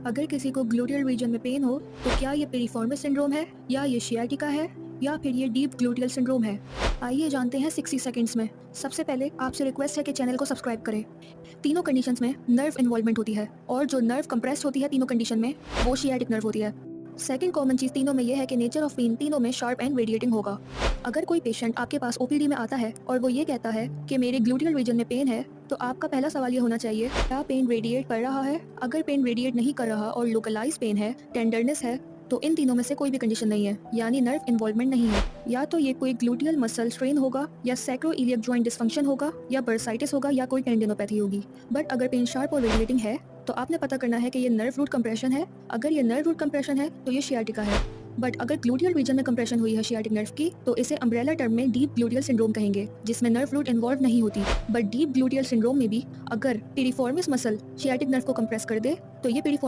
अगर किसी को ग्लूटियल रीजन में पेन हो तो क्या ये पेरिफॉर्मिस सिंड्रोम है या ये शियाटिका है या फिर ये डीप ग्लूटियल सिंड्रोम है। आइए जानते हैं 60 सेकंड्स में। सबसे पहले आपसे रिक्वेस्ट है कि चैनल को सब्सक्राइब करें। तीनों कंडीशंस में नर्व इन्वॉल्वमेंट होती है और जो नर्व कंप्रेस्ड होती है तीनों कंडीशन में वो शियाटिक नर्व होती है। सेकंड कॉमन चीज़ तीनों में ये है कि नेचर ऑफ पेन तीनों में शार्प एंड रेडिएटिंग होगा। अगर कोई पेशेंट आपके पास ओपीडी में आता है और वो ये कहता है कि मेरे ग्लूटियल रीजन में पेन है, तो आपका पहला सवाल ये होना चाहिए, क्या पेन रेडिएट कर रहा है। अगर पेन रेडिएट नहीं कर रहा और लोकलाइज पेन है, टेंडरनेस है, तो इन तीनों में से कोई भी कंडीशन नहीं है, यानी नर्व इन्वॉल्वमेंट नहीं है। या तो ये कोई ग्लूटियल मसल स्ट्रेन होगा या सैक्रोइलियक जॉइंट डिसफंक्शन होगा या बर्साइटिस होगा या कोई टेंडिनोपैथी होगी। बट अगर पेन शार्प और रेडिएटिंग है तो आपने पता करना है कि ये नर्व रूट कंप्रेशन है। अगर ये नर्व रूट कंप्रेशन है तो ये शियाटिका है। बट अगर ग्लूटियल रीजन में कंप्रेशन हुई है शियाटिक नर्व की तो इसे अम्ब्रेला टर्म में डीप ग्लूटियल सिंड्रोम कहेंगे, जिसमें नर्व रूट इन्वॉल्व नहीं होती। बट डीप ग्लूटियल सिंड्रोम में भी अगर पेरिफॉर्मिस मसल शियाटिक नर्व को कंप्रेस कर दे तो ये पेरिफॉर्मिस